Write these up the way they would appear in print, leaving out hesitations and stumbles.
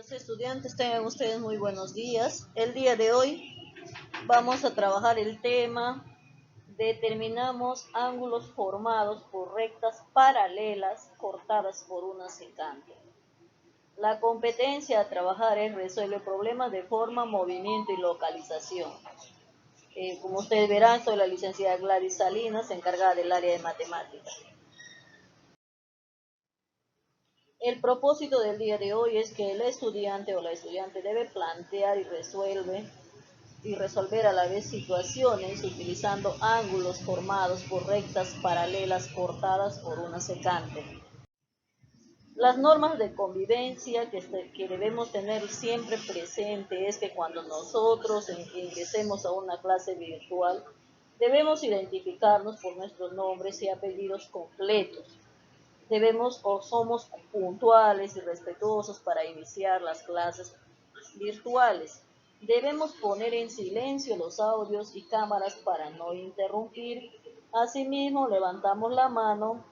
Queridos estudiantes, tengan ustedes muy buenos días. El día de hoy vamos a trabajar el tema determinamos ángulos formados por rectas paralelas cortadas por una secante. La competencia a trabajar es resuelve problemas de forma, movimiento y localización. Como ustedes verán, soy la licenciada Gladys Salinas, encargada del área de matemáticas. El propósito del día de hoy es que el estudiante o la estudiante debe plantear y resolver a la vez situaciones utilizando ángulos formados por rectas paralelas cortadas por una secante. Las normas de convivencia que debemos tener siempre presente es que cuando nosotros ingresemos a una clase virtual, debemos identificarnos por nuestros nombres y apellidos completos. Debemos o somos puntuales y respetuosos para iniciar las clases virtuales. Debemos poner en silencio los audios y cámaras para no interrumpir. Asimismo, levantamos la mano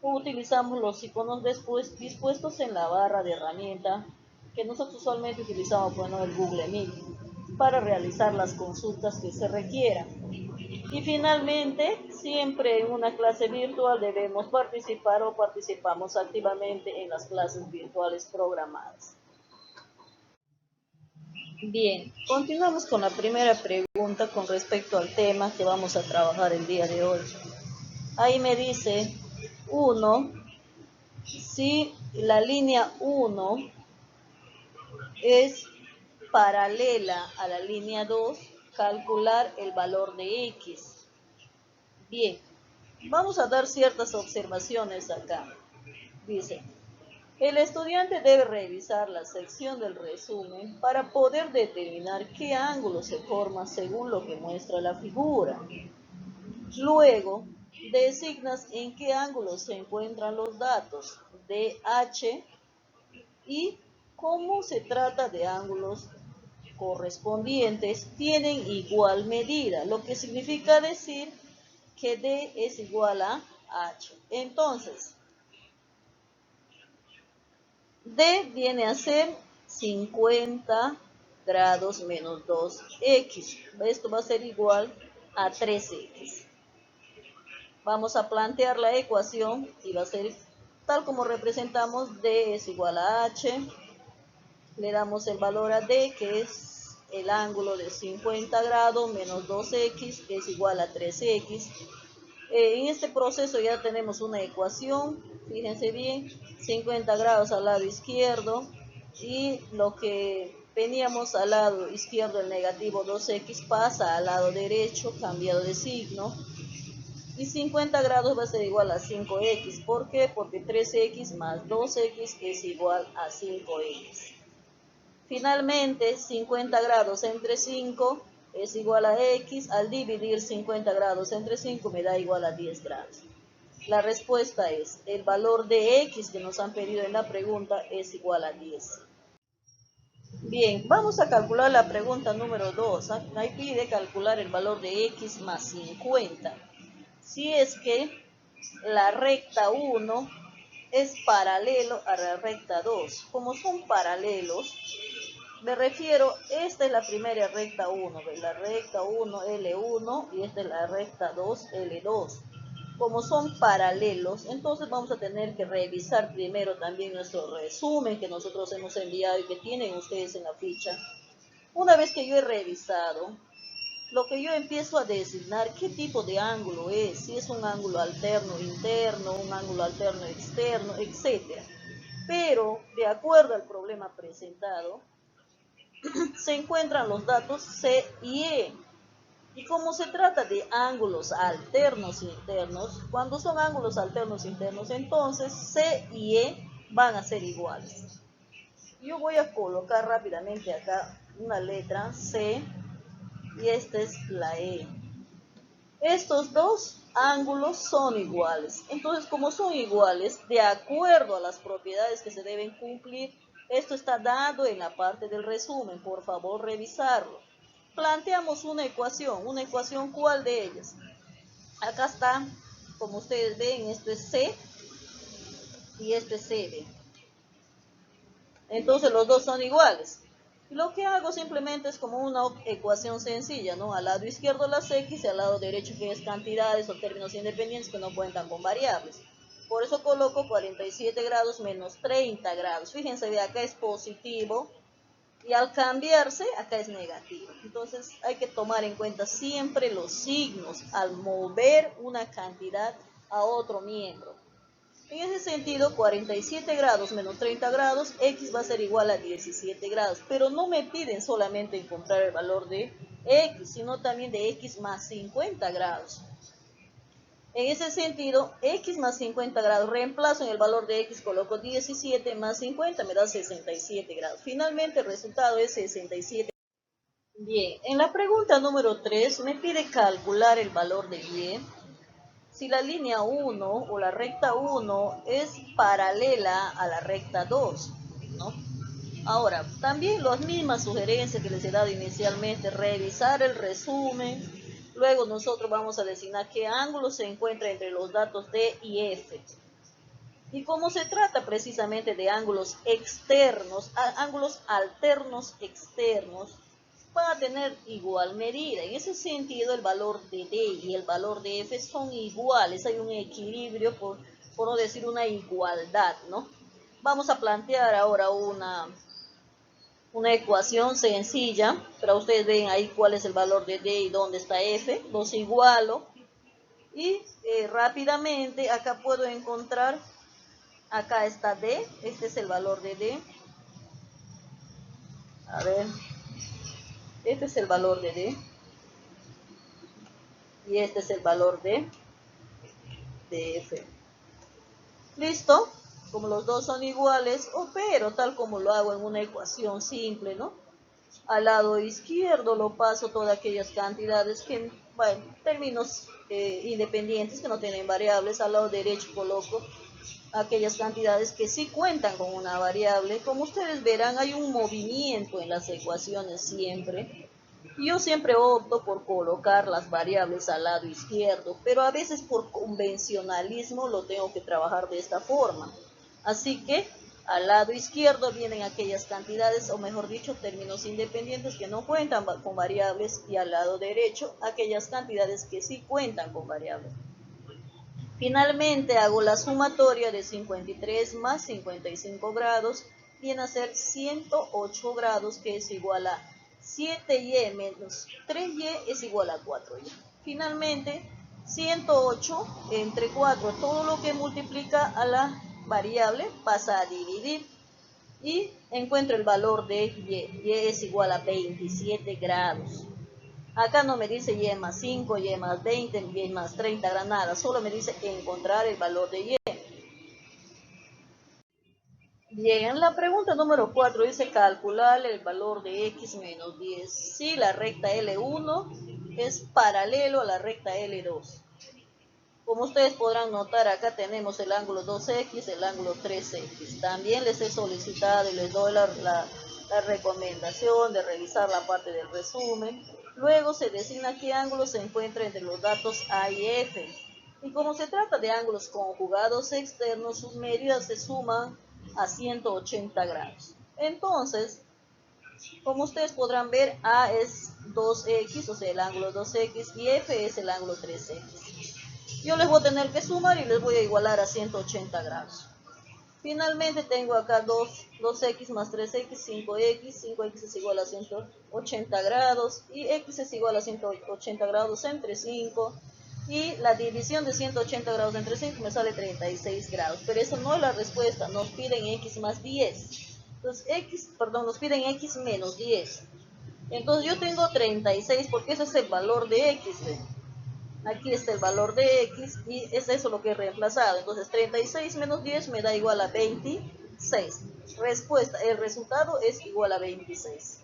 o utilizamos los iconos dispuestos en la barra de herramienta que nosotros usualmente utilizamos, el Google Meet, para realizar las consultas que se requieran. Y finalmente, siempre en una clase virtual debemos participar o participamos activamente en las clases virtuales programadas. Bien, continuamos con la primera pregunta con respecto al tema que vamos a trabajar el día de hoy. Ahí me dice 1, si la línea 1 es paralela a la línea 2, calcular el valor de X. Bien, vamos a dar ciertas observaciones acá. Dice, el estudiante debe revisar la sección del resumen para poder determinar qué ángulo se forma según lo que muestra la figura. Luego, designas en qué ángulo se encuentran los datos DH y como se trata de ángulos correspondientes, tienen igual medida, lo que significa decir que D es igual a H. Entonces, D viene a ser 50 grados menos 2X. Esto va a ser igual a 3X. Vamos a plantear la ecuación y va a ser tal como representamos, D es igual a H. Le damos el valor a D, que es el ángulo de 50 grados menos 2X, que es igual a 3X. En este proceso ya tenemos una ecuación, fíjense bien, 50 grados al lado izquierdo y lo que teníamos al lado izquierdo, el negativo 2x, pasa al lado derecho, cambiado de signo, y 50 grados va a ser igual a 5x. ¿Por qué? Porque 3x más 2x es igual a 5x. Finalmente, 50 grados entre 5 es igual a X. Al dividir 50 grados entre 5 me da igual a 10 grados. La respuesta es, el valor de X que nos han pedido en la pregunta es igual a 10. Bien, vamos a calcular la pregunta número 2. Ahí pide calcular el valor de X más 50. Si es que la recta 1 es paralelo a la recta 2. Como son paralelos, me refiero, esta es la primera recta 1, la recta 1, L1, y esta es la recta 2, L2. Como son paralelos, entonces vamos a tener que revisar primero también nuestro resumen que nosotros hemos enviado y que tienen ustedes en la ficha. Una vez que yo he revisado, lo que yo empiezo a designar qué tipo de ángulo es, si es un ángulo alterno interno, un ángulo alterno externo, etc. Pero, de acuerdo al problema presentado, se encuentran los datos C y E. Y como se trata de ángulos alternos internos, cuando son ángulos alternos internos, entonces C y E van a ser iguales. Yo voy a colocar rápidamente acá una letra C y esta es la E. Estos dos ángulos son iguales. Entonces, como son iguales, de acuerdo a las propiedades que se deben cumplir, esto está dado en la parte del resumen. Por favor, revisarlo. Planteamos una ecuación. ¿Una ecuación cuál de ellas? Acá está, como ustedes ven, esto es C y este es CB. Entonces los dos son iguales. Y lo que hago simplemente es como una ecuación sencilla, ¿no? Al lado izquierdo las x y al lado derecho que es cantidades o términos independientes que no cuentan con variables. Por eso coloco 47 grados menos 30 grados. Fíjense, de acá es positivo y al cambiarse acá es negativo. Entonces hay que tomar en cuenta siempre los signos al mover una cantidad a otro miembro. En ese sentido, 47 grados menos 30 grados, x va a ser igual a 17 grados. Pero no me piden solamente encontrar el valor de x, sino también de x más 50 grados. En ese sentido, x más 50 grados, reemplazo en el valor de x, coloco 17 más 50, me da 67 grados. Finalmente el resultado es 67. Bien, en la pregunta número 3 me pide calcular el valor de y. Si la línea 1 o la recta 1 es paralela a la recta 2, ¿no? Ahora, también las mismas sugerencias que les he dado inicialmente, revisar el resumen, luego nosotros vamos a designar qué ángulo se encuentra entre los datos D y F. Y como se trata precisamente de ángulos externos, ángulos alternos externos, van a tener igual medida. En ese sentido, el valor de D y el valor de F son iguales. Hay un equilibrio, por no decir una igualdad, ¿no? Vamos a plantear ahora una ecuación sencilla. Pero ustedes ven ahí cuál es el valor de D y dónde está F. Los igualo. Y rápidamente acá puedo encontrar, acá está D. Este es el valor de D. A ver, este es el valor de D. Y este es el valor de F. ¿Listo? Como los dos son iguales, opero tal como lo hago en una ecuación simple, ¿no? Al lado izquierdo lo paso todas aquellas cantidades que, bueno, términos independientes que no tienen variables. Al lado derecho coloco aquellas cantidades que sí cuentan con una variable. Como ustedes verán, hay un movimiento en las ecuaciones siempre. Yo siempre opto por colocar las variables al lado izquierdo, pero a veces por convencionalismo lo tengo que trabajar de esta forma. Así que al lado izquierdo vienen aquellas cantidades, o mejor dicho, términos independientes que no cuentan con variables, y al lado derecho aquellas cantidades que sí cuentan con variables. Finalmente hago la sumatoria de 53 más 55 grados, viene a ser 108 grados, que es igual a 7y menos 3y es igual a 4y. Finalmente, 108 entre 4, todo lo que multiplica a la variable pasa a dividir y encuentro el valor de y es igual a 27 grados. Acá no me dice y más 5, y más 20, y más 30, nada, solo me dice encontrar el valor de y. Bien, la pregunta número 4 dice calcular el valor de x menos 10 si la recta L1 es paralelo a la recta L2. Como ustedes podrán notar, acá tenemos el ángulo 2x, el ángulo 3x. También les he solicitado y les doy la recomendación de revisar la parte del resumen. Luego se designa qué ángulo se encuentra entre los datos A y F. Y como se trata de ángulos conjugados externos, sus medidas se suman a 180 grados. Entonces, como ustedes podrán ver, A es 2x, o sea, el ángulo 2x, y F es el ángulo 3x. Yo les voy a tener que sumar y les voy a igualar a 180 grados. Finalmente tengo acá 2x más 3x, 5x. 5x es igual a 180 grados. Y x es igual a 180 grados entre 5. Y la división de 180 grados entre 5 me sale 36 grados. Pero eso no es la respuesta. Nos piden x más 10. Entonces, nos piden x menos 10. Entonces yo tengo 36 porque ese es el valor de x. Aquí está el valor de x y es eso lo que he reemplazado. Entonces 36 menos 10 me da igual a 26. Respuesta, el resultado es igual a 26.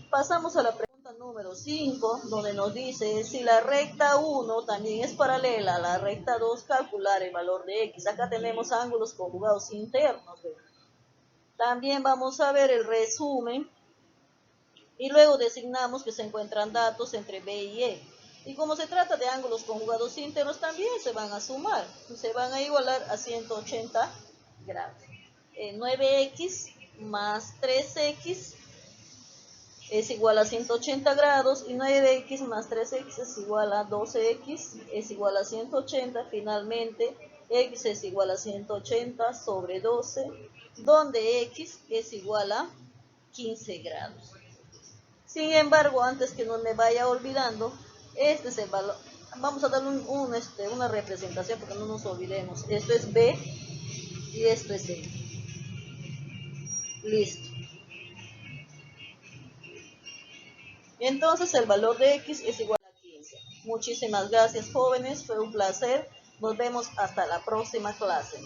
Pasamos a la pregunta número 5, donde nos dice si la recta 1 también es paralela a la recta 2, calcular el valor de x. Acá tenemos ángulos conjugados internos. También vamos a ver el resumen y luego designamos que se encuentran datos entre b y e. Y como se trata de ángulos conjugados íntegros, también se van a sumar, se van a igualar a 180 grados. 9x más 3x es igual a 180 grados y 9x más 3x es igual a 12x es igual a 180. Finalmente, x es igual a 180 sobre 12, donde x es igual a 15 grados. Sin embargo, antes que no me vaya olvidando, este es el valor. Vamos a darle una representación porque no nos olvidemos. Esto es b y esto es c. Listo. Entonces el valor de x es igual a 15. Muchísimas gracias, jóvenes. Fue un placer. Nos vemos hasta la próxima clase.